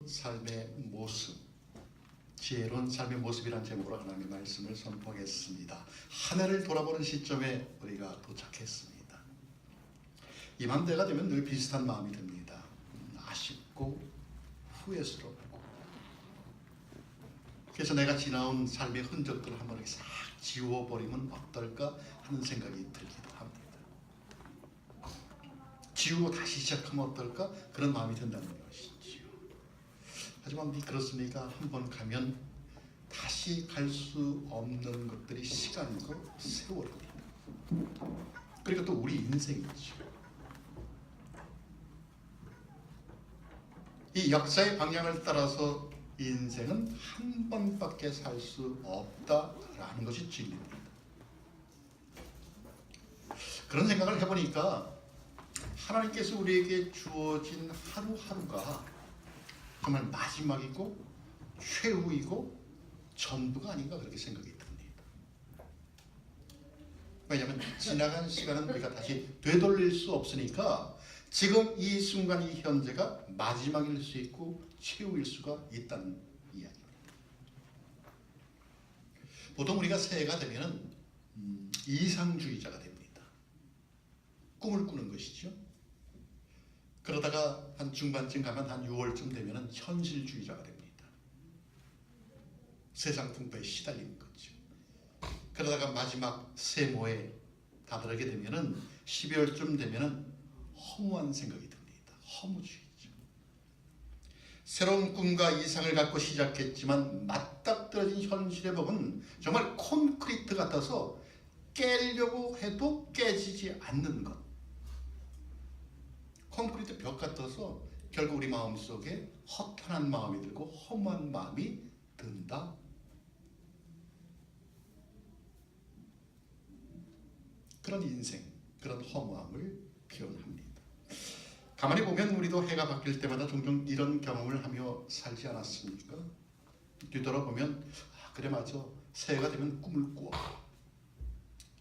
삶의 모습, 지혜로운 삶의 모습이란 제목으로 하나님의 말씀을 선포하겠습니다. 한 해를 돌아보는 시점에 우리가 도착했습니다. 이맘때가 되면 늘 비슷한 마음이 듭니다. 아쉽고 후회스럽고, 그래서 내가 지나온 삶의 흔적들을 한번 이렇게 싹 지워버리면 어떨까 하는 생각이 들기도 합니다. 지우고 다시 시작하면 어떨까 그런 마음이 든다는 것이지요. 하지만 그렇습니까? 한번 가면 다시 갈 수 없는 것들이 시간이고 세월입니다. 그리고 또 우리 인생이죠. 이 역사의 방향을 따라서 인생은 한 번밖에 살 수 없다라는 것이 진리입니다. 그런 생각을 해보니까 하나님께서 우리에게 주어진 하루하루가 정말 마지막이고 최후이고 전부가 아닌가 그렇게 생각이 듭니다. 왜냐하면 지나간 시간은 우리가 다시 되돌릴 수 없으니까 지금 이 순간 이 현재가 마지막일 수 있고 최후일 수가 있다는 이야기입니다. 보통 우리가 새해가 되면 이상주의자가 됩니다. 꿈을 꾸는 것이죠. 그러다가 한 중반쯤 가면 한 6월쯤 되면 현실주의자가 됩니다. 세상 풍파에 시달리는 거죠. 그러다가 마지막 세모에 다다르게 되면 12월쯤 되면 허무한 생각이 듭니다. 허무주의죠. 새로운 꿈과 이상을 갖고 시작했지만 맞닥뜨려진 현실의 벽은 정말 콘크리트 같아서 깨려고 해도 깨지지 않는 것. 콘크리트 벽 같아서 결국 우리 마음속에 허탄한 마음이 들고 허무한 마음이 든다. 그런 인생, 그런 허무함을 표현합니다. 가만히 보면 우리도 해가 바뀔 때마다 종종 이런 경험을 하며 살지 않았습니까? 뒤돌아보면 그래 맞아, 새해가 되면 꿈을 꾸어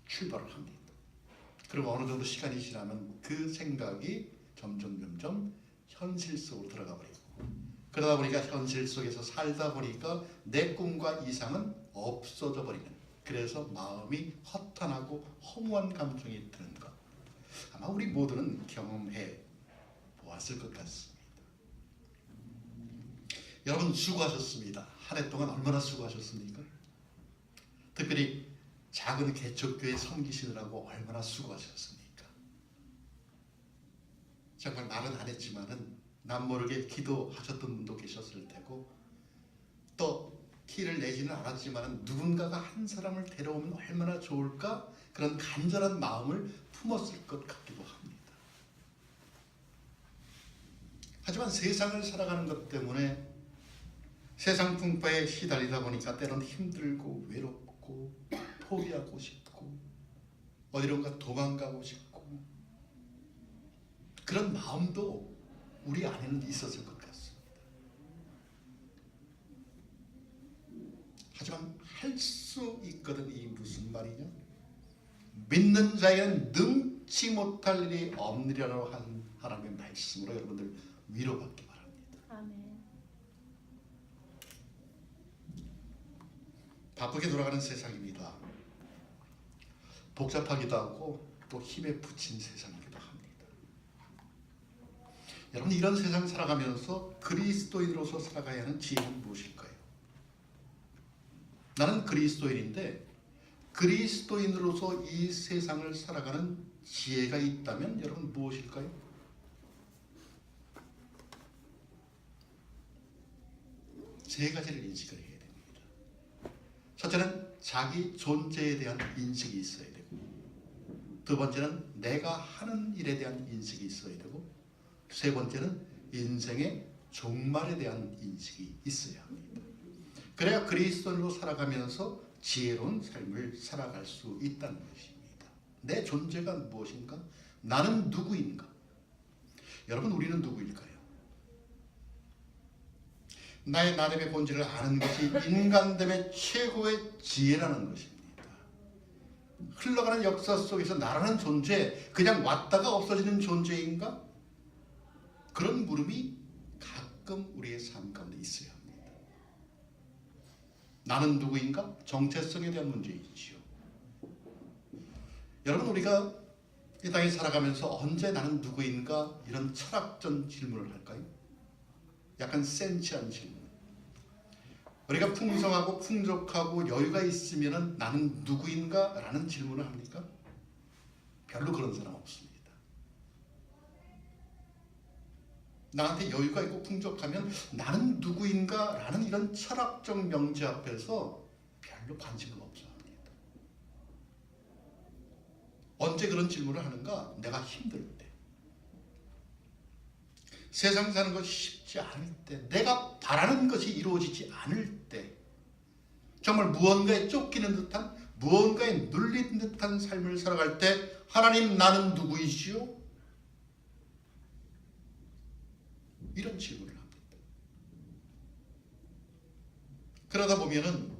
출발을 합니다. 그리고 어느 정도 시간이 지나면 그 생각이 점점 현실 속으로 들어가 버리고, 그러다 보니까 현실 속에서 살다 보니까 내 꿈과 이상은 없어져 버리는, 그래서 마음이 허탄하고 허무한 감정이 드는 것, 아마 우리 모두는 경험해 보았을 것 같습니다. 여러분 수고하셨습니다. 한 해 동안 얼마나 수고하셨습니까? 특별히 작은 개척교회 섬기시느라고 얼마나 수고하셨습니까? 정말 말은 안 했지만은 남모르게 기도하셨던 분도 계셨을 테고, 또 티를 내지는 않았지만은 누군가가 한 사람을 데려오면 얼마나 좋을까 그런 간절한 마음을 품었을 것 같기도 합니다. 하지만 세상을 살아가는 것 때문에 세상 풍파에 시달리다 보니까 때론 힘들고 외롭고 포기하고 싶고 어디론가 도망가고 싶고 그런 마음도 우리 안에는 있었을 것 같습니다. 하지만 할 수 있거든. 이 무슨 말이냐? 믿는 자에는 능치 못할 일이 없느냐고 한 하나님의 말씀으로 여러분들 위로받기 바랍니다. 아멘. 바쁘게 돌아가는 세상입니다. 복잡하기도 하고 또 힘에 부친 세상이기도 합니다. 여러분, 이런 세상 살아가면서 그리스도인으로서 살아가야 하는 지혜는 무엇일까요? 나는 그리스도인인데 그리스도인으로서 이 세상을 살아가는 지혜가 있다면 여러분 무엇일까요? 세 가지를 인식을 해야 됩니다. 첫째는 자기 존재에 대한 인식이 있어야 되고, 두 번째는 내가 하는 일에 대한 인식이 있어야 되고, 세 번째는 인생의 종말에 대한 인식이 있어야 합니다. 그래야 그리스도인으로 살아가면서 지혜로운 삶을 살아갈 수 있다는 것입니다. 내 존재가 무엇인가? 나는 누구인가? 여러분, 우리는 누구일까요? 나의 나름의 본질을 아는 것이 인간됨의 최고의 지혜라는 것입니다. 흘러가는 역사 속에서 나라는 존재, 그냥 왔다가 없어지는 존재인가? 그런 물음이 가끔 우리의 삶 가운데 있어야 합니다. 나는 누구인가? 정체성에 대한 문제이지요. 여러분, 우리가 이 땅에 살아가면서 언제 나는 누구인가 이런 철학적 질문을 할까요? 약간 센치한 질문. 우리가 풍성하고 풍족하고 여유가 있으면 나는 누구인가? 라는 질문을 합니까? 별로 그런 사람 없습니다. 나한테 여유가 있고 풍족하면 나는 누구인가? 라는 이런 철학적 명제 앞에서 별로 관심을 없어 합니다. 언제 그런 질문을 하는가? 내가 힘들 때. 세상 사는 것이 쉽지 않을 때, 내가 바라는 것이 이루어지지 않을 때, 정말 무언가에 쫓기는 듯한, 무언가에 눌린 듯한 삶을 살아갈 때 하나님 나는 누구이시오? 이런 질문을 합니다. 그러다 보면은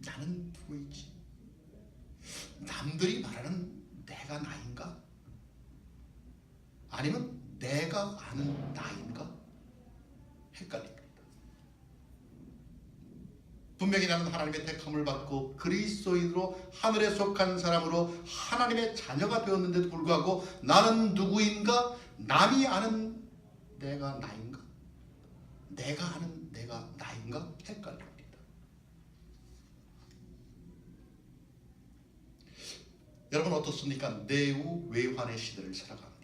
나는 누구이지? 남들이 말하는 내가 나인가? 아니면 내가 아는 나인가? 헷갈립니다. 분명히 나는 하나님의 택함을 받고 그리스도인으로 하늘에 속한 사람으로 하나님의 자녀가 되었는데도 불구하고 나는 누구인가? 남이 아는 내가 나인가? 내가 아는 내가 나인가? 헷갈립니다. 여러분 어떻습니까? 내우 외환의 시대를 살아갑니다.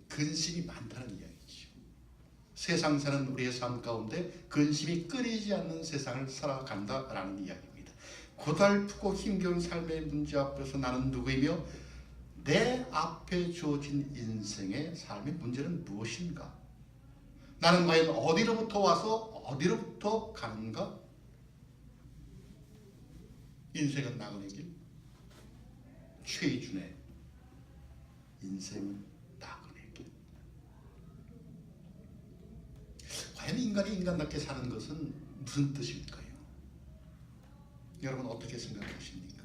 근심이 많다는 이야기죠. 세상 사는 우리의 삶 가운데 근심이 끊이지 않는 세상을 살아간다라는 이야기입니다. 고달프고 힘겨운 삶의 문제 앞에서 나는 누구이며 내 앞에 주어진 인생의 삶의 문제는 무엇인가? 나는 과연 어디로부터 와서 어디로부터 가는가? 인생은 나그네 길. 최희준의 인생은 나그네 길. 과연 인간이 인간답게 사는 것은 무슨 뜻일까요? 여러분 어떻게 생각하십니까?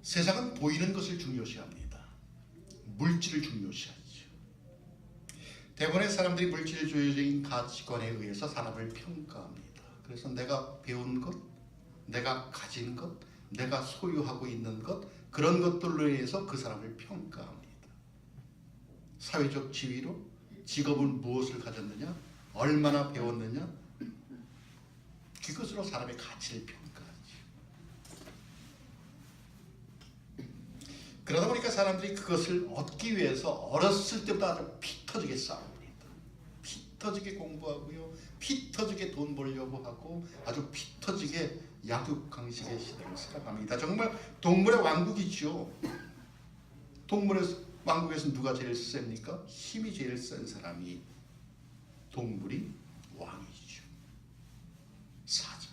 세상은 보이는 것을 중요시합니다. 물질을 중요시하죠. 대부분의 사람들이 물질주의적인 가치관에 의해서 사람을 평가합니다. 그래서 내가 배운 것, 내가 가진 것, 내가 소유하고 있는 것, 그런 것들로 인해서 그 사람을 평가합니다. 사회적 지위로, 직업은 무엇을 가졌느냐, 얼마나 배웠느냐, 그것으로 사람의 가치를 평가하죠. 그러다 보니까 사람들이 그것을 얻기 위해서 어렸을 때부터 아주 피 터지게 싸웁니다. 피 터지게 공부하고요, 피 터지게 돈 벌려고 하고 아주 피 터지게 약육강식의 시대를 살아갑니다. 정말 동물의 왕국이죠. 동물의 왕국에서 누가 제일 셉니까? 힘이 제일 센 사람이 동물이 왕이죠. 사자,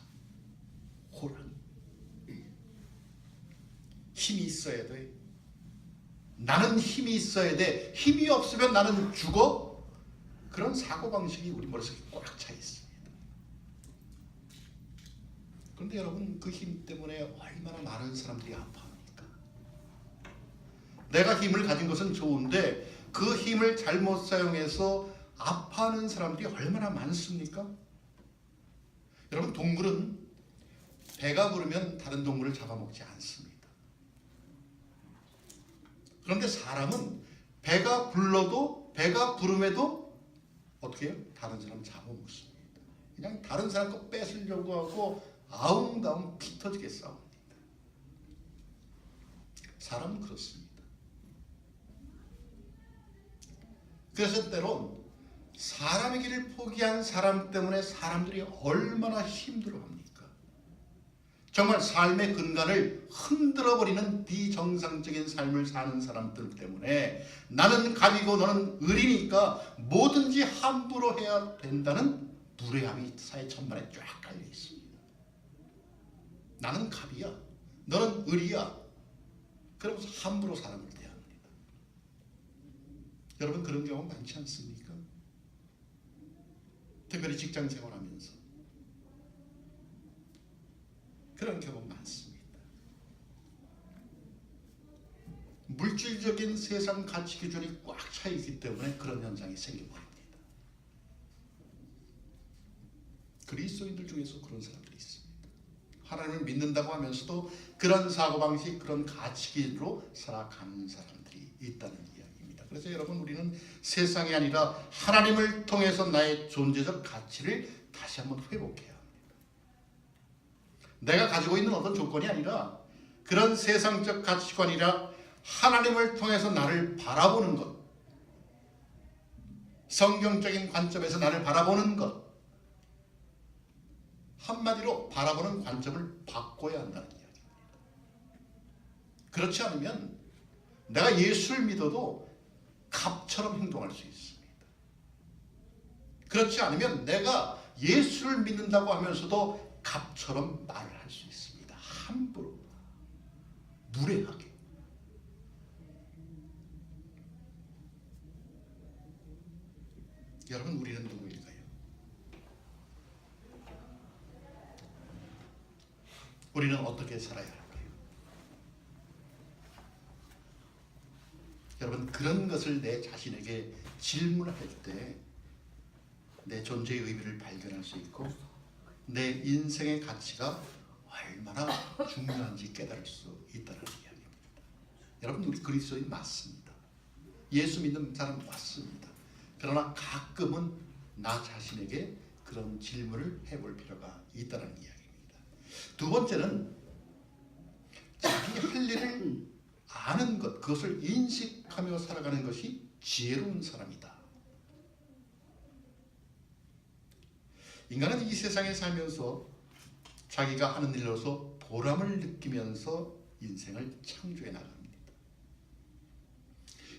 호랑이. 힘이 있어야 돼. 나는 힘이 있어야 돼. 힘이 없으면 나는 죽어. 그런 사고방식이 우리 머릿속에 꽉 차 있습니다. 그런데 여러분 그 힘 때문에 얼마나 많은 사람들이 아파합니까? 내가 힘을 가진 것은 좋은데 그 힘을 잘못 사용해서 아파하는 사람들이 얼마나 많습니까? 여러분 동물은 배가 부르면 다른 동물을 잡아먹지 않습니다. 그런데 사람은 배가 불러도 배가 부름에도 어떻게 해요? 다른 사람 잡아먹습니다. 그냥 다른 사람 거 뺏으려고 하고 아웅다웅 피 터지게 싸웁니다. 사람은 그렇습니다. 그래서 때론 사람의 길을 포기한 사람 때문에 사람들이 얼마나 힘들어합니까? 정말 삶의 근간을 흔들어버리는 비정상적인 삶을 사는 사람들 때문에 나는 갑이고 너는 을이니까 뭐든지 함부로 해야 된다는 무례함이 사회 천만에 쫙 깔려 있습니다. 나는 갑이야, 너는 을이야. 그러면서 함부로 사람을 대합니다. 여러분 그런 경우 많지 않습니까? 특별히 직장 생활하면서 그런 경우 많습니다. 물질적인 세상 가치 기준이 꽉 차 있기 때문에 그런 현상이 생겨버립니다. 그리스도인들 중에서 그런 사람들이 있습니다. 하나님을 믿는다고 하면서도 그런 사고방식, 그런 가치 기준으로 살아가는 사람들이 있다는 이야기입니다. 그래서 여러분, 우리는 세상이 아니라 하나님을 통해서 나의 존재적 가치를 다시 한번 회복해야 합니다. 내가 가지고 있는 어떤 조건이 아니라 그런 세상적 가치관이라 하나님을 통해서 나를 바라보는 것, 성경적인 관점에서 나를 바라보는 것, 한마디로 바라보는 관점을 바꿔야 한다는 이야기입니다. 그렇지 않으면 내가 예수를 믿어도 갑처럼 행동할 수 있습니다. 그렇지 않으면 내가 예수를 믿는다고 하면서도 갑처럼 말을 할 수 있습니다. 함부로, 무례하게. 여러분, 우리는 누구일까요? 우리는 어떻게 살아야 할까요? 여러분, 그런 것을 내 자신에게 질문할 때 내 존재의 의미를 발견할 수 있고 내 인생의 가치가 얼마나 중요한지 깨달을 수 있다는 이야기입니다. 여러분, 우리 그리스도인 맞습니다. 예수 믿는 사람 맞습니다. 그러나 가끔은 나 자신에게 그런 질문을 해볼 필요가 있다는 이야기입니다. 두 번째는 자기 할 일을 아는 것, 그것을 인식하며 살아가는 것이 지혜로운 사람이다. 인간은 이 세상에 살면서 자기가 하는 일로서 보람을 느끼면서 인생을 창조해 나갑니다.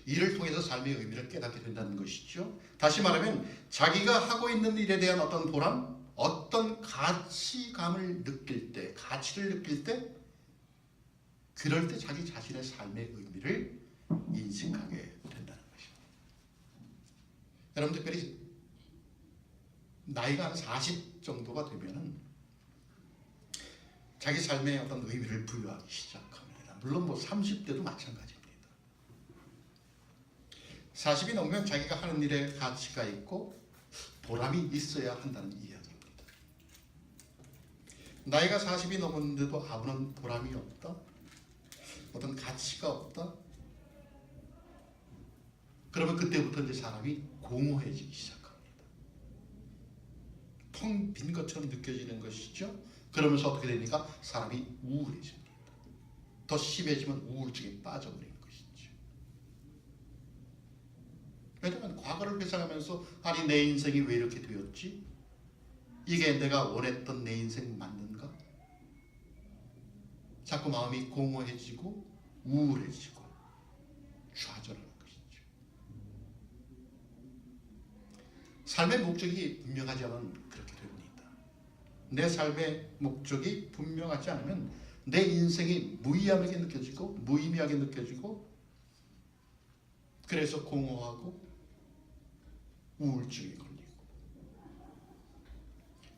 이를 통해서 삶의 의미를 깨닫게 된다는 것이죠. 다시 말하면 자기가 하고 있는 일에 대한 어떤 보람, 어떤 가치감을 느낄 때, 가치를 느낄 때, 그럴 때 자기 자신의 삶의 의미를 인식하게 된다는 것입니다. 여러분, 특별히 나이가 한 40 정도가 되면은 자기 삶에 어떤 의미를 부여하기 시작합니다. 물론 30대도 마찬가지입니다. 40이 넘으면 자기가 하는 일에 가치가 있고 보람이 있어야 한다는 이야기입니다. 나이가 40이 넘었는데도 아무런 보람이 없다? 어떤 가치가 없다? 그러면 그때부터 이제 사람이 공허해지기 시작합니다. 텅 빈 것처럼 느껴지는 것이죠. 그러면서 어떻게 되니까 사람이 우울해집니다. 더 심해지면 우울증에 빠져버리는 것이죠. 왜냐하면 과거를 회상하면서 아니 내 인생이 왜 이렇게 되었지? 이게 내가 원했던 내 인생 맞는가? 자꾸 마음이 공허해지고 우울해지고 좌절하는 것이죠. 삶의 목적이 분명하지 않으면 그렇게 됩니다. 내 삶의 목적이 분명하지 않으면 내 인생이 무의미하게 느껴지고 무의미하게 느껴지고 그래서 공허하고 우울증에 걸리고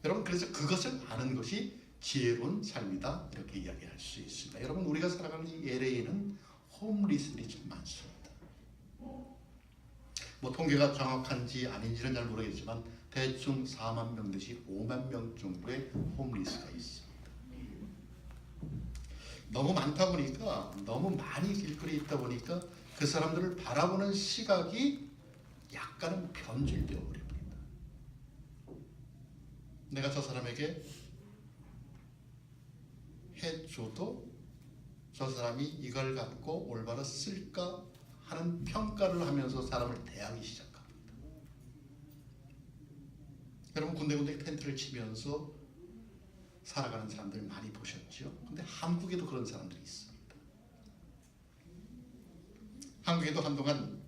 여러분 그래서 그것을 아는 것이 지혜로운 삶이다 이렇게 이야기할 수 있습니다. 여러분 우리가 살아가는 이 LA에는 홈리스들이 참 많습니다. 뭐 통계가 정확한지 아닌지는 잘 모르겠지만 대충 4만 명 내지 5만 명 정도의 홈리스가 있습니다. 너무 많다 보니까 너무 많이 길거리에 있다 보니까 그 사람들을 바라보는 시각이 약간은 변질되어 버립니다. 내가 저 사람에게 해줘도 저 사람이 이걸 갖고 올바로 쓸까 하는 평가를 하면서 사람을 대하기 시작합니다. 여러분 군데군데 텐트를 치면서 살아가는 사람들 많이 보셨죠? 근데 한국에도 그런 사람들이 있습니다. 한국에도 한동안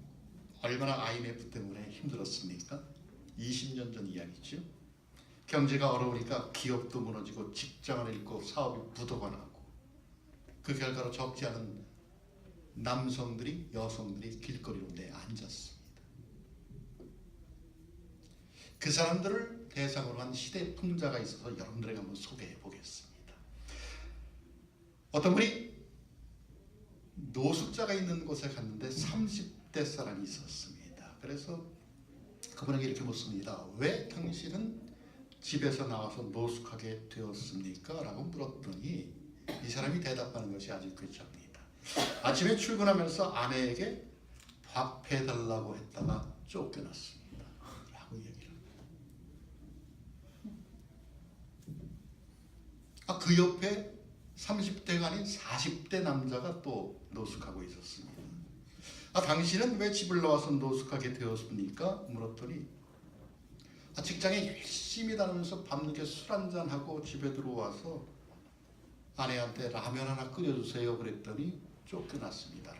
얼마나 IMF 때문에 힘들었습니까? 20년 전 이야기죠. 경제가 어려우니까 기업도 무너지고 직장을 잃고 사업이 부도가 나고 그 결과로 적지 않은 남성들이 여성들이 길거리로 내앉았습니다. 그 사람들을 대상으로 한 시대 풍자가 있어서 여러분들에게 한번 소개해 보겠습니다. 어떤 분이 노숙자가 있는 곳에 갔는데 30대 사람이 있었습니다. 그래서 그분에게 이렇게 묻습니다. 왜 당신은 집에서 나와서 노숙하게 되었습니까? 라고 물었더니 이 사람이 대답하는 것이 아주 괴짜입니다. 아침에 출근하면서 아내에게 밥 해달라고 했다가 쫓겨났습니다. 라고 얘기를 합니다. 그 옆에 30대가 아닌 40대 남자가 또 노숙하고 있었습니다. 당신은 왜 집을 나와서 노숙하게 되었습니까? 물었더니 직장에 열심히 다니면서 밤늦게 술 한잔하고 집에 들어와서 아내한테 라면 하나 끓여주세요 그랬더니 쫓겨났습니다.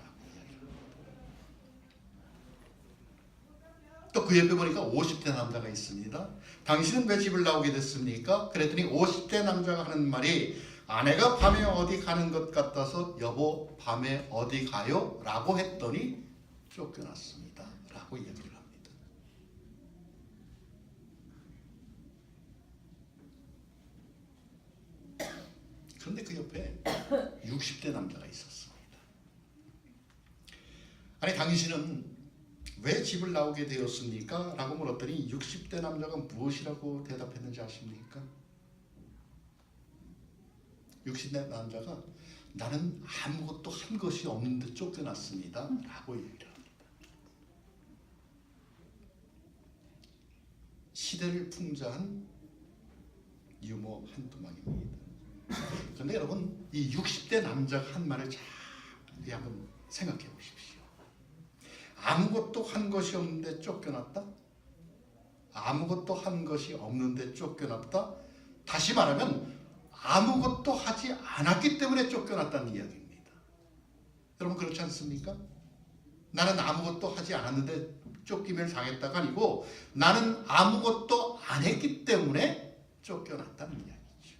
또 그 옆에 보니까 50대 남자가 있습니다. 당신은 왜 집을 나오게 됐습니까? 그랬더니 50대 남자가 하는 말이 아내가 밤에 어디 가는 것 같아서 여보 밤에 어디 가요? 라고 했더니 쫓겨났습니다. 라고 얘기를 합니다. 그런데 그 옆에 60대 남자가 있었습니다. 아니 당신은 왜 집을 나오게 되었습니까? 라고 물었더니 60대 남자가 무엇이라고 대답했는지 아십니까? 60대 남자가 나는 아무것도 한 것이 없는데 쫓겨났습니다. 라고 얘기를 합니다. 시대를 풍자한 유머 한두막입니다. 그런데 여러분 이 60대 남자가 한 말을 잘 한번 생각해 보십시오. 아무것도 한 것이 없는데 쫓겨났다? 아무것도 한 것이 없는데 쫓겨났다? 다시 말하면 아무것도 하지 않았기 때문에 쫓겨났다는 이야기입니다. 여러분 그렇지 않습니까? 나는 아무것도 하지 않았는데 쫓김을 당했다가 아니고 나는 아무것도 안 했기 때문에 쫓겨났다는 이야기죠.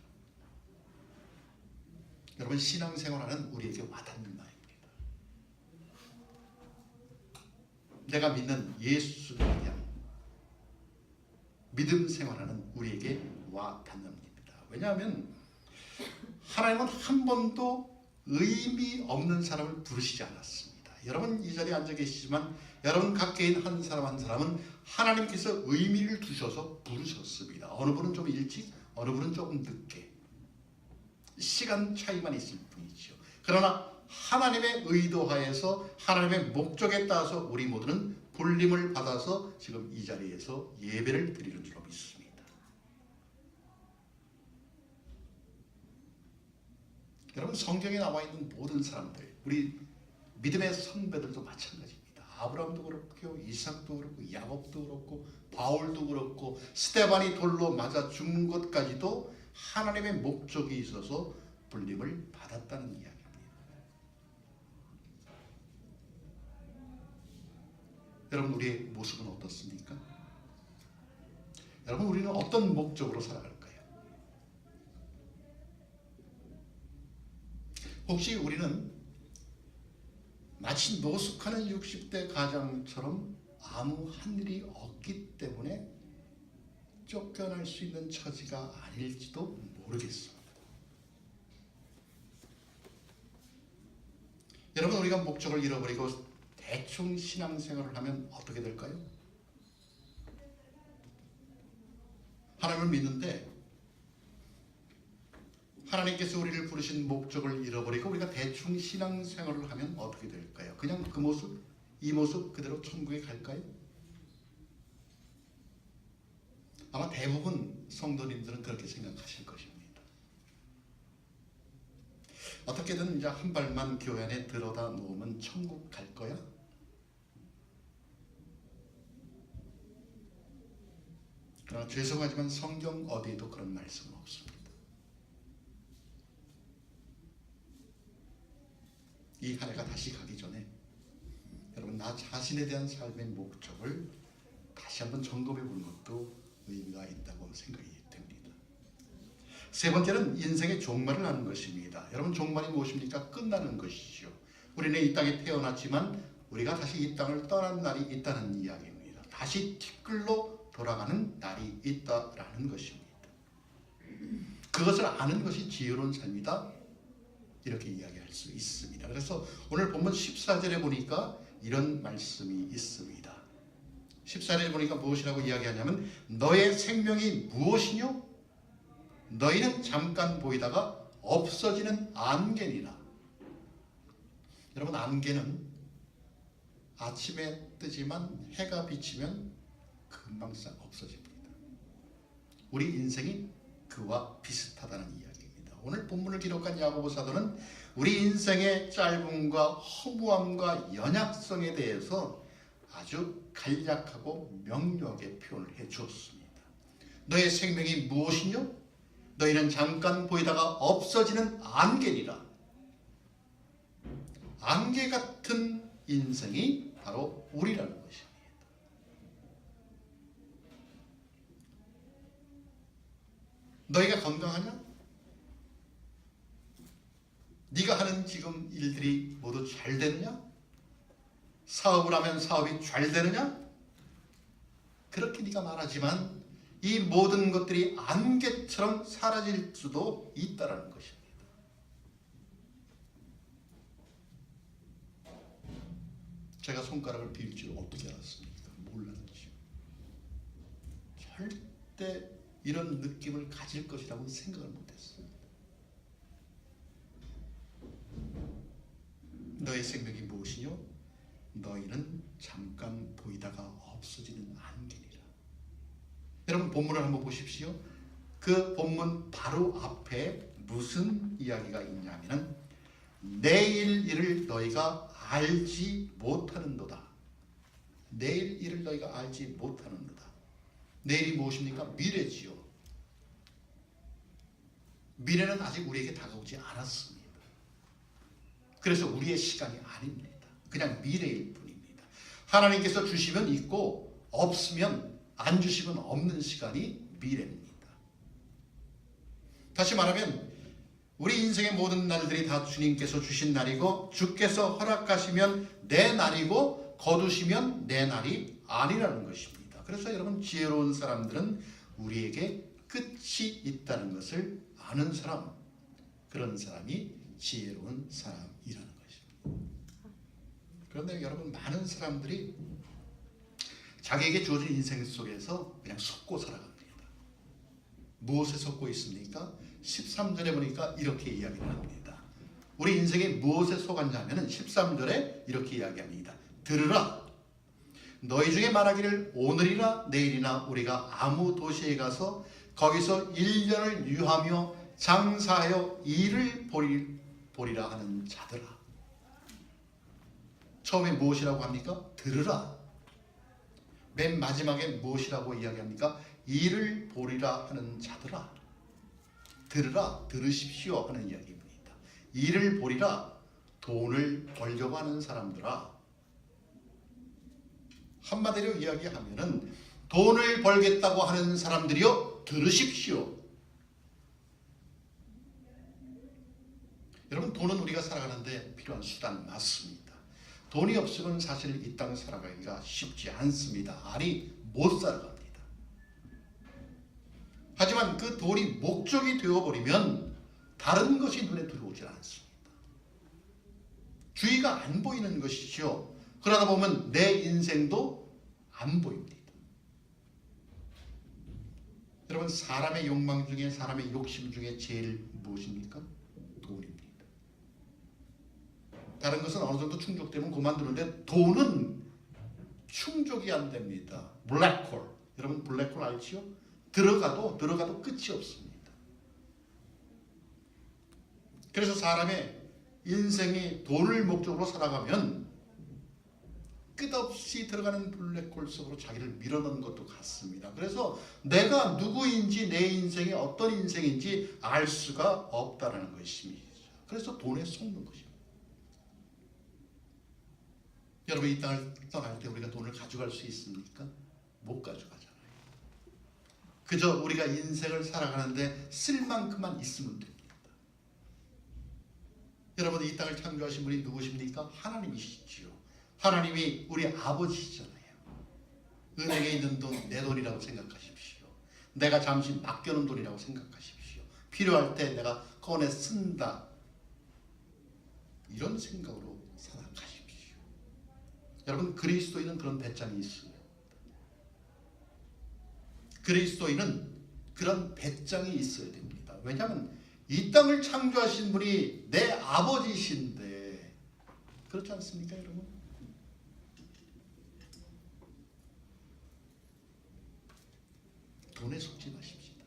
여러분 신앙생활하는 우리에게 와닿는 말입니다. 내가 믿는 예수를 위한 믿음 생활하는 우리에게 와닿습니다. 왜냐하면 하나님은 한 번도 의미 없는 사람을 부르시지 않았습니다. 여러분 이 자리에 앉아 계시지만 여러분 각개인 한 사람 한 사람은 하나님께서 의미를 두셔서 부르셨습니다. 어느 분은 좀 일찍, 어느 분은 조금 늦게. 시간 차이만 있을 뿐이죠. 그러나 하나님의 의도하에서 하나님의 목적에 따라서 우리 모두는 불림을 받아서 지금 이 자리에서 예배를 드리는 줄로 믿습니다. 여러분 성경에 나와 있는 모든 사람들, 우리 믿음의 선배들도 마찬가지입니다. 아브라함도 그렇고 이삭도 그렇고 야곱도 그렇고 바울도 그렇고 스데반이 돌로 맞아 죽는 것까지도 하나님의 목적이 있어서 불림을 받았다는 이야기입니다. 여러분 우리의 모습은 어떻습니까? 여러분 우리는 어떤 목적으로 살아갈까요? 혹시 우리는 마치 노숙하는 60대 가장처럼 아무 한 일이 없기 때문에 쫓겨날 수 있는 처지가 아닐지도 모르겠습니다. 여러분 우리가 목적을 잃어버리고 대충 신앙생활을 하면 어떻게 될까요? 하나님을 믿는데 하나님께서 우리를 부르신 목적을 잃어버리고 우리가 대충 신앙생활을 하면 어떻게 될까요? 그냥 그 모습, 이 모습 그대로 천국에 갈까요? 아마 대부분 성도님들은 그렇게 생각하실 것입니다. 어떻게든 이제 한 발만 교회 안에 들어다 놓으면 천국 갈 거야? 그러나 죄송하지만 성경 어디에도 그런 말씀은 없습니다. 이 한 해가 다시 가기 전에 여러분 나 자신에 대한 삶의 목적을 다시 한번 점검해 보는 것도 의미가 있다고 생각이 됩니다. 세 번째는 인생의 종말을 아는 것입니다. 여러분 종말이 무엇입니까? 끝나는 것이죠. 우리는 이 땅에 태어났지만 우리가 다시 이 땅을 떠난 날이 있다는 이야기입니다. 다시 티끌로 돌아가는 날이 있다라는 것입니다. 그것을 아는 것이 지혜로운 삶이다. 이렇게 이야기할 수 있습니다. 그래서 오늘 본문 14절에 보니까 이런 말씀이 있습니다. 14절에 보니까 무엇이라고 이야기하냐면 너의 생명이 무엇이뇨? 너희는 잠깐 보이다가 없어지는 안개니라. 여러분, 안개는 아침에 뜨지만 해가 비치면 금방 싹 없어집니다. 우리 인생이 그와 비슷하다는 이야기입니다. 오늘 본문을 기록한 야고보 사도는 우리 인생의 짧음과 허무함과 연약성에 대해서 아주 간략하고 명료하게 표현을 해 주었습니다. 너의 생명이 무엇이뇨? 너희는 잠깐 보이다가 없어지는 안개니라. 안개 같은 인생이 바로 우리라는 것입니다. 너희가 건강하냐? 네가 하는 지금 일들이 모두 잘 되느냐? 사업을 하면 사업이 잘 되느냐? 그렇게 네가 말하지만 이 모든 것들이 안개처럼 사라질 수도 있다는 것입니다. 제가 손가락을 빌 줄 어떻게 알았습니까? 몰랐죠. 절대 이런 느낌을 가질 것이라고 생각을 못했습니다. 너의 생명이 무엇이뇨? 너희는 잠깐 보이다가 없어지는 안개니라. 여러분, 본문을 한번 보십시오. 그 본문 바로 앞에 무슨 이야기가 있냐면은 내일 일을 너희가 알지 못하는도다. 내일 일을 너희가 알지 못하는도다. 내일이 무엇입니까? 미래지요. 미래는 아직 우리에게 다가오지 않았습니다. 그래서 우리의 시간이 아닙니다. 그냥 미래일 뿐입니다. 하나님께서 주시면 있고 없으면 안 주시면 없는 시간이 미래입니다. 다시 말하면 우리 인생의 모든 날들이 다 주님께서 주신 날이고 주께서 허락하시면 내 날이고 거두시면 내 날이 아니라는 것입니다. 그래서 여러분, 지혜로운 사람들은 우리에게 끝이 있다는 것을 아는 사람, 그런 사람이 지혜로운 사람이라는 것입니다. 그런데 여러분, 많은 사람들이 자기에게 주어진 인생 속에서 그냥 속고 살아갑니다. 무엇에 속고 있습니까? 13절에 보니까 이렇게 이야기를 합니다. 우리 인생에 무엇에 속았냐면 13절에 이렇게 이야기합니다. 들으라. 너희 중에 말하기를 오늘이나 내일이나 우리가 아무 도시에 가서 거기서 1년을 유하며 장사하여 일을 보리라 하는 자들아. 처음에 무엇이라고 합니까? 들으라. 맨 마지막에 무엇이라고 이야기합니까? 일을 보리라 하는 자들아. 들으라, 들으십시오 하는 이야기입니다. 일을 보리라, 돈을 벌려고 하는 사람들아. 한마디로 이야기하면은 돈을 벌겠다고 하는 사람들이요, 들으십시오. 여러분, 돈은 우리가 살아가는데 필요한 수단 맞습니다. 돈이 없으면 사실 이 땅 살아가기가 쉽지 않습니다. 아니, 못 살아갑니다. 하지만 그 돈이 목적이 되어버리면 다른 것이 눈에 들어오지 않습니다. 주위가 안 보이는 것이죠. 그러다 보면 내 인생도 안 보입니다. 여러분, 사람의 욕망 중에, 사람의 욕심 중에 제일 무엇입니까? 돈입니다. 다른 것은 어느 정도 충족되면 그만두는데 돈은 충족이 안 됩니다. 블랙홀. 여러분, 블랙홀 알지요? 들어가도 끝이 없습니다. 그래서 사람의 인생이 돈을 목적으로 살아가면 끝없이 들어가는 블랙홀 속으로 자기를 밀어넣는 것도 같습니다. 그래서 내가 누구인지, 내 인생이 어떤 인생인지 알 수가 없다는 것입니다. 그래서 돈에 속는 것입니다. 여러분, 이 땅을 떠날 때 우리가 돈을 가져갈 수 있습니까? 못 가져가잖아요. 그저 우리가 인생을 살아가는데 쓸 만큼만 있으면 됩니다. 여러분, 이 땅을 창조하신 분이 누구십니까? 하나님이시지요. 하나님이 우리 아버지시잖아요. 은행에 있는 돈, 내 돈이라고 생각하십시오. 내가 잠시 맡겨놓은 돈이라고 생각하십시오. 필요할 때 내가 꺼내 쓴다. 이런 생각으로 살아가십시오. 여러분, 그리스도인은 그런 배짱이 있어요. 그리스도인은 그런 배짱이 있어야 됩니다. 왜냐하면 이 땅을 창조하신 분이 내 아버지신데, 그렇지 않습니까, 여러분? 돈에 속지 마십시다.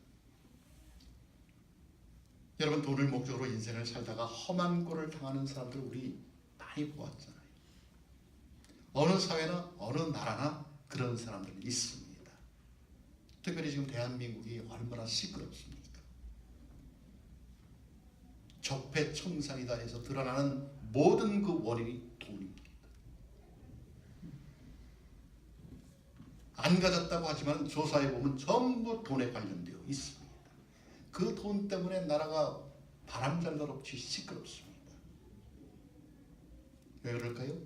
여러분, 돈을 목적으로 인생을 살다가 험한 꼴을 당하는 사람들 우리 많이 보았잖아요. 어느 사회나 어느 나라나 그런 사람들이 있습니다. 특별히 지금 대한민국이 얼마나 시끄럽습니까? 적폐청산이다 해서 드러나는 모든 그 원인이 돈입니다. 안 가졌다고 하지만 조사해 보면 전부 돈에 관련되어 있습니다. 그 돈 때문에 나라가 바람잘날 없이 시끄럽습니다. 왜 그럴까요?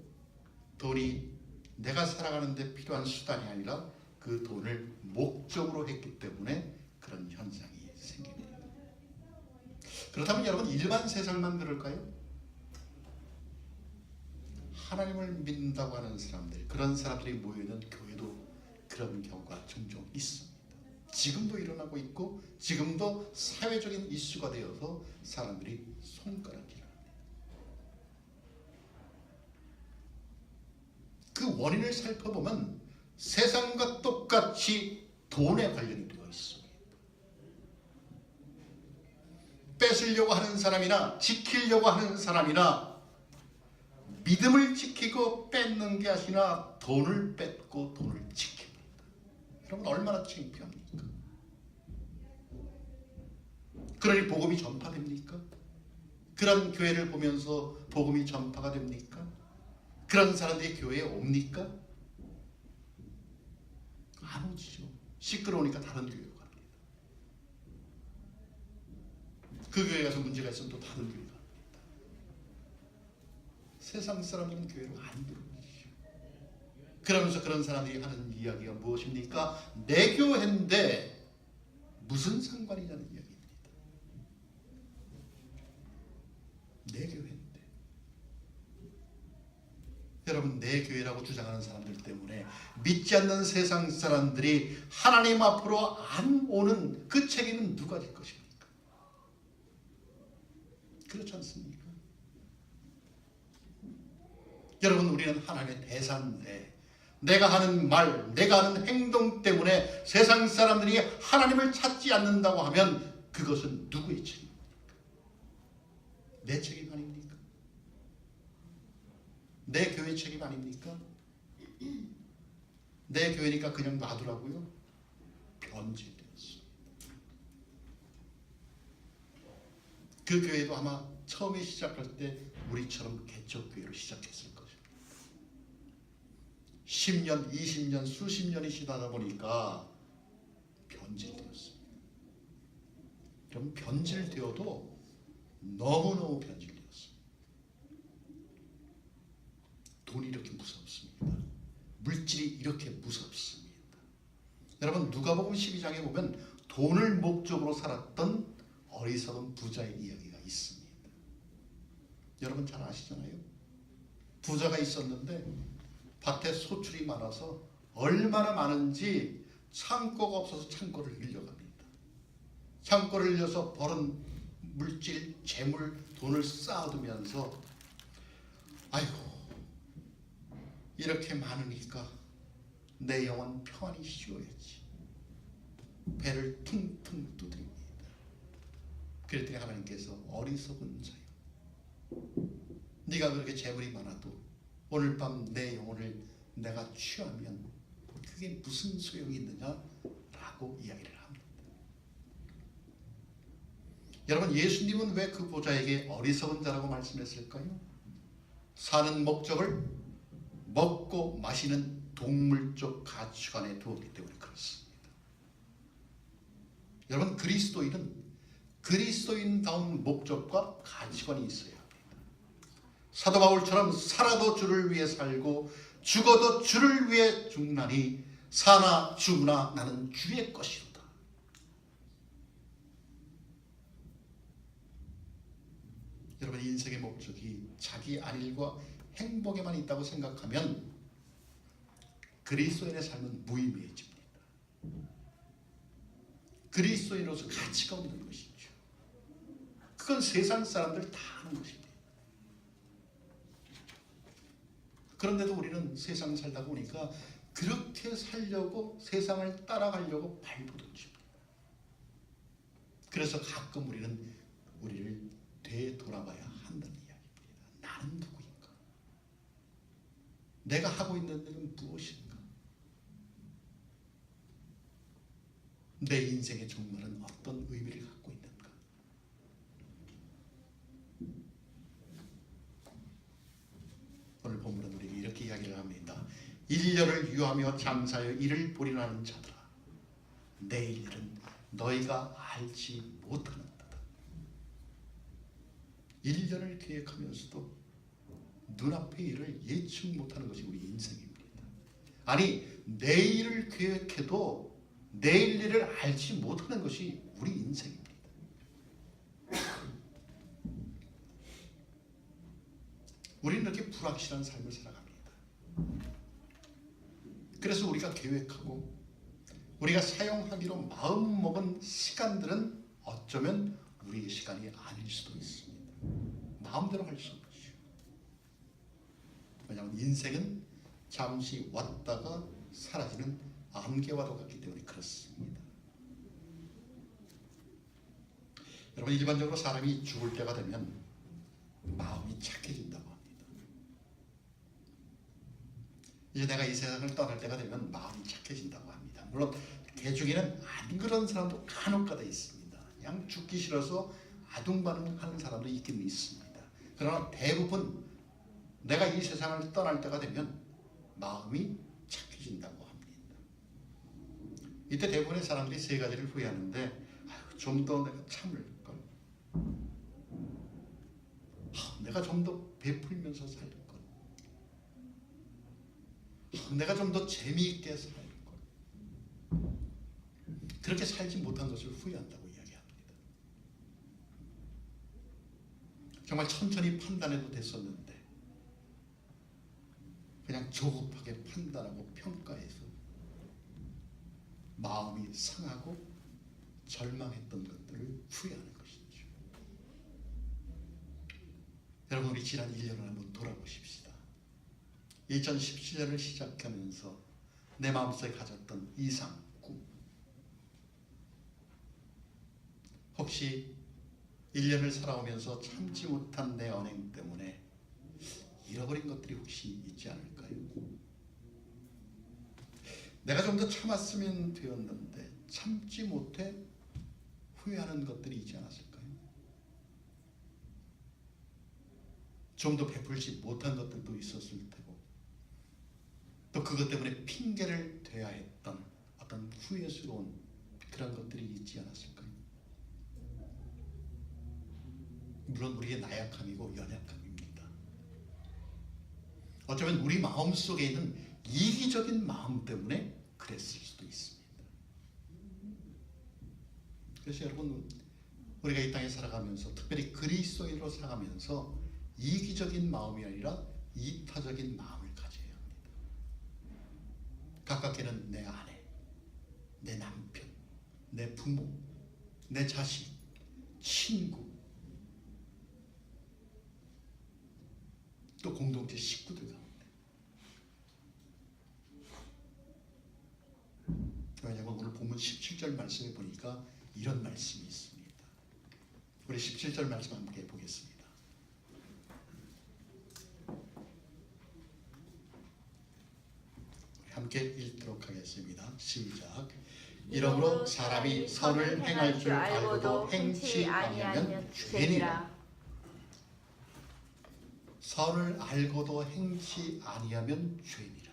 돈이 내가 살아가는 데 필요한 수단이 아니라 그 돈을 목적으로 했기 때문에 그런 현상이 생깁니다. 그렇다면 여러분, 일반 세상만 그럴까요? 하나님을 믿는다고 하는 사람들, 그런 사람들이 모여있는 교회도 그런 경우가 종종 있습니다. 지금도 일어나고 있고 지금도 사회적인 이슈가 되어서 사람들이 손가락질을 합니다. 그 원인을 살펴보면 세상과 똑같이 돈에 관련이 되어 있습니다. 뺏으려고 하는 사람이나 지키려고 하는 사람이나 믿음을 지키고 뺏는 게 아니라 돈을 뺏고 돈을 지킵니다. 여러분, 얼마나 창피합니까? 그러니 복음이 전파됩니까? 그런 교회를 보면서 복음이 전파가 됩니까? 그런 사람들이 교회에 옵니까? 안 오지죠. 시끄러우니까 다른 교회로 갑니다. 그 교회 가서 문제가 있으면 또 다른 교회로 갑니다. 세상 사람들은 교회로 안 들어오지요. 그러면서 그런 사람들이 하는 이야기가 무엇입니까? 내 교회인데 무슨 상관이냐는 이야기입니다. 내 교회인데. 여러분, 내 교회라고 주장하는 사람들 때문에 믿지 않는 세상 사람들이 하나님 앞으로 안 오는 그 책임은 누가 질 것입니까? 그렇지 않습니까? 여러분, 우리는 하나님의 대사인데 내가 하는 말, 내가 하는 행동 때문에 세상 사람들이 하나님을 찾지 않는다고 하면 그것은 누구의 책임입니까? 내 책임 아닙니까? 내 교회 책임 아닙니까? 내 교회니까 그냥 놔두라고요? 변질되었습니다. 그 교회도 아마 처음에 시작할 때 우리처럼 개척교회로 시작했을 것입니다. 10년, 20년, 수십 년이 지나다 보니까 변질되었습니다. 그럼 변질되어도 너무너무 변질되었습니다. 돈이 이렇게 무섭습니다. 물질이 이렇게 무섭습니다. 여러분, 누가복음 12장에 보면 돈을 목적으로 살았던 어리석은 부자의 이야기가 있습니다. 여러분 잘 아시잖아요. 부자가 있었는데 밭에 소출이 많아서 얼마나 많은지 창고가 없어서 창고를 늘려갑니다. 창고를 늘려서 벌은 물질, 재물, 돈을 쌓아두면서 아이고, 이렇게 많으니까 내 영혼 평안히 쉬어야지. 배를 퉁퉁 두드립니다. 그랬더니 하나님께서 어리석은 자여, 네가 그렇게 재물이 많아도 오늘 밤 내 영혼을 내가 취하면 그게 무슨 소용이 있느냐라고 이야기를 합니다. 여러분, 예수님은 왜 그 보좌에게 어리석은 자라고 말씀했을까요? 사는 목적을 먹고 마시는 동물적 가치관에 두었기 때문에 그렇습니다. 여러분, 그리스도인다운 목적과 가치관이 있어야 합니다. 사도 바울처럼 살아도 주를 위해 살고 죽어도 주를 위해 죽나니 사나 죽으나 나는 주의 것이로다. 여러분 인생의 목적이 자기 안일과 행복에만 있다고 생각하면 그리스도인의 삶은 무의미해집니다. 그리스도인으로서 가치가 없는 것이죠. 그건 세상 사람들 다 하는 것입니다. 그런데도 우리는 세상 살다 보니까 그렇게 살려고 세상을 따라가려고 발버둥칩니다. 그래서 가끔 우리는 우리를 되돌아봐야 한다는 이야기입니다. 나는 누구인가? 내가 하고 있는 일은 무엇인가? 내 인생의 종말은 어떤 의미를 갖고 있는가? 오늘 본문은 우리에게 이렇게 이야기를 합니다. 일년을 유하며 장사하여 이를 보리라 하는 자들아, 내일 일은 너희가 알지 못하는도다. 1년을 계획하면서도 눈앞의 일을 예측 못하는 것이 우리 인생입니다. 아니, 내일을 계획해도 내일 일을 알지 못하는 것이 우리 인생입니다. 우리는 이렇게 불확실한 삶을 살아갑니다. 그래서 우리가 계획하고 우리가 사용하기로 마음먹은 시간들은 어쩌면 우리의 시간이 아닐 수도 있습니다. 마음대로 할 수 없죠. 왜냐하면 인생은 잠시 왔다가 사라지는 안개와도 같기 때문에 그렇습니다. 여러분, 일반적으로 사람이 죽을 때가 되면 마음이 착해진다고 합니다. 이제 내가 이 세상을 떠날 때가 되면 마음이 착해진다고 합니다. 물론 개중에는 안 그런 사람도 간혹가다 있습니다. 그냥 죽기 싫어서 아둥바둥하는 사람도 있긴 있습니다. 그러나 대부분 내가 이 세상을 떠날 때가 되면 마음이 착해진다고 합니다. 이때 대부분의 사람들이 세 가지를 후회하는데, 좀 더 내가 참을 걸, 내가 좀 더 베풀면서 살 걸, 내가 좀 더 재미있게 살 걸, 그렇게 살지 못한 것을 후회한다고 이야기합니다. 정말 천천히 판단해도 됐었는데 그냥 조급하게 판단하고 평가해서 마음이 상하고 절망했던 것들을 후회하는 것이죠. 여러분, 우리 지난 1년을 한번 돌아보십시다. 2017년을 시작하면서 내 마음속에 가졌던 이상, 꿈, 혹시 1년을 살아오면서 참지 못한 내 언행 때문에 잃어버린 것들이 혹시 있지 않을까요? 내가 좀 더 참았으면 되었는데 참지 못해 후회하는 것들이 있지 않았을까요? 좀 더 베풀지 못한 것들도 있었을 테고, 또 그것 때문에 핑계를 대야 했던 어떤 후회스러운 그런 것들이 있지 않았을까요? 물론 우리의 나약함이고 연약함입니다. 어쩌면 우리 마음속에 있는 이기적인 마음 때문에 그랬을 수도 있습니다. 그래서 여러분, 우리가 이 땅에 살아가면서, 특별히 그리스도인으로 살아가면서 이기적인 마음이 아니라 이타적인 마음을 가져야 합니다. 가깝게는 내 아내, 내 남편, 내 부모, 내 자식, 친구, 또 공동체 식구들 가운데. 왜냐하면 오늘 본문 17절 말씀에 보니까 이런 말씀이 있습니다. 우리 17절 말씀 함께 보겠습니다. 함께 읽도록 하겠습니다. 시작. 이러므로 사람이 선을 행할 줄 알고도 행치 아니하면 죄니라. 선을 알고도 행치 아니하면 죄니라.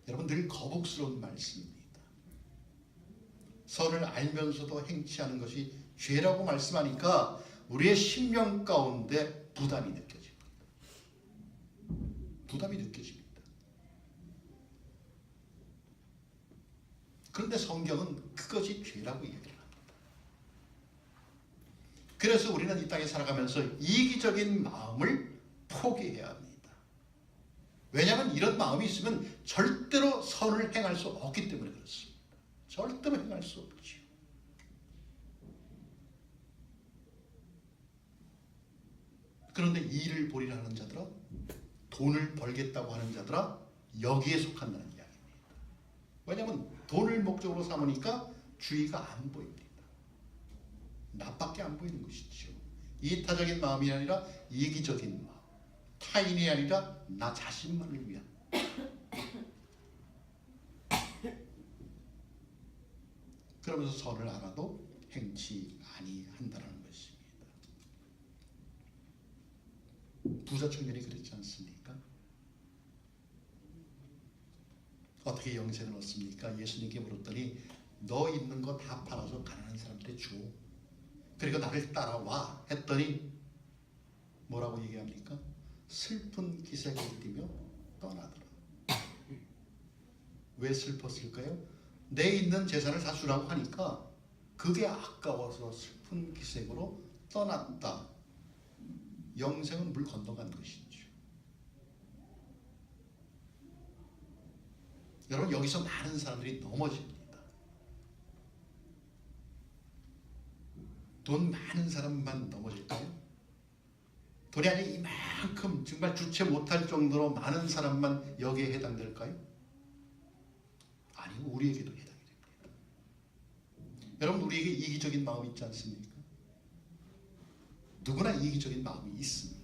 여러분, 늘 거북스러운 말씀입니다. 선을 알면서도 행치하는 것이 죄라고 말씀하니까 우리의 심령 가운데 부담이 느껴집니다. 부담이 느껴집니다. 그런데 성경은 그것이 죄라고 얘기를 합니다. 그래서 우리는 이 땅에 살아가면서 이기적인 마음을 포기해야 합니다. 왜냐하면 이런 마음이 있으면 절대로 선을 행할 수 없기 때문에 그렇습니다. 절대로 행할 수 없죠. 그런데 이를 보리라 하는 자들아, 돈을 벌겠다고 하는 자들아, 여기에 속한다는 이야기입니다. 왜냐하면 돈을 목적으로 삼으니까 주의가 안 보입니다. 나밖에 안 보이는 것이죠. 이타적인 마음이 아니라 이기적인 마음, 타인이 아니라 나 자신만을 위한. 그러면서 선을 알아도 행치 아니한다는 것입니다. 부자 청년이 그랬지 않습니까? 어떻게 영생을 얻습니까? 예수님께 물었더니 너 있는 거 다 팔아서 가난한 사람들에 줘. 그리고 나를 따라와 했더니 뭐라고 얘기합니까? 슬픈 기색을 띠며 떠나더라. 왜 슬펐을까요? 내 있는 재산을 다 주라고 하니까 그게 아까워서 슬픈 기색으로 떠났다. 영생은 물 건너간 것이죠. 여러분, 여기서 많은 사람들이 넘어집니다. 돈 많은 사람만 넘어질까요? 돈이 아니 이만큼 정말 주체 못할 정도로 많은 사람만 여기에 해당될까요? 아니고 우리에게도 해당이 됩니다. 여러분, 우리에게 이기적인 마음이 있지 않습니까? 누구나 이기적인 마음이 있습니다.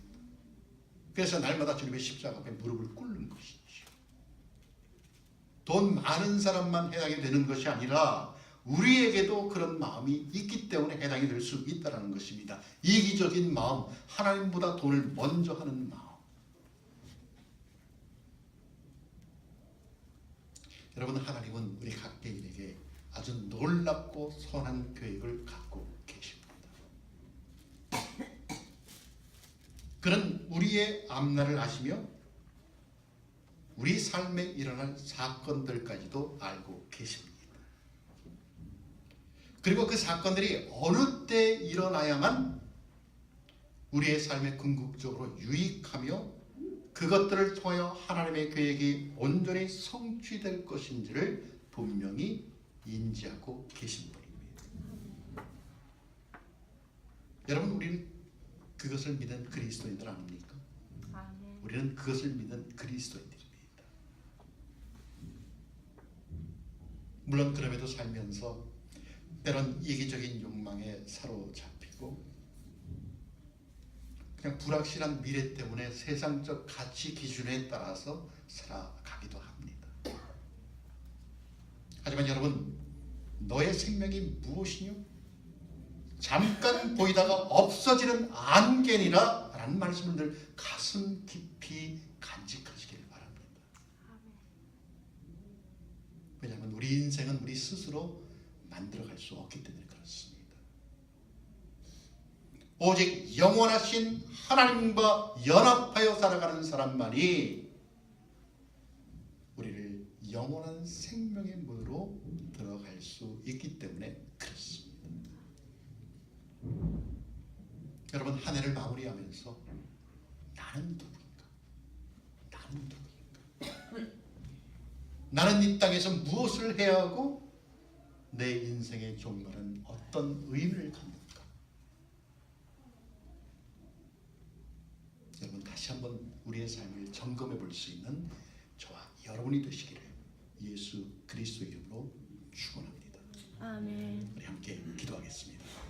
그래서 날마다 주님의 십자가 앞에 무릎을 꿇는 것이죠. 돈 많은 사람만 해당이 되는 것이 아니라 우리에게도 그런 마음이 있기 때문에 해당이 될 수 있다는 것입니다. 이기적인 마음, 하나님보다 돈을 먼저 하는 마음. 여러분, 하나님은 우리 각 개인에게 아주 놀랍고 선한 계획을 갖고 계십니다. 그는 우리의 앞날을 아시며 우리 삶에 일어날 사건들까지도 알고 계십니다. 그리고 그 사건들이 어느 때 일어나야만 우리의 삶에 궁극적으로 유익하며 그것들을 통하여 하나님의 계획이 온전히 성취될 것인지를 분명히 인지하고 계신 분입니다. 여러분, 우리는 그것을 믿는 그리스도인들 아닙니까? 우리는 그것을 믿는 그리스도인들입니다. 물론 그럼에도 살면서 때론 이기적인 욕망에 사로잡히고 그냥 불확실한 미래 때문에 세상적 가치 기준에 따라서 살아가기도 합니다. 하지만 여러분, 너의 생명이 무엇이뇨? 잠깐 보이다가 없어지는 안개니라 라는 말씀을 늘 가슴 깊이 간직하시길 바랍니다. 왜냐하면 우리 인생은 우리 스스로 만들어갈 수 없기 때문에 그렇습니다. 오직 영원하신 하나님과 연합하여 살아가는 사람만이 우리를 영원한 생명의 문으로 들어갈 수 있기 때문에 그렇습니다. 여러분, 한 해를 마무리하면서 나는 누구인가? 나는 누구인가? 나는 이 땅에서 무엇을 해야 하고 내 인생의 종말은 어떤 의미를 갖는가? 여러분, 다시 한번 우리의 삶을 점검해 볼 수 있는 저와 여러분이 되시기를 예수 그리스도 이름으로 축원합니다. 아멘. 우리 함께 기도하겠습니다.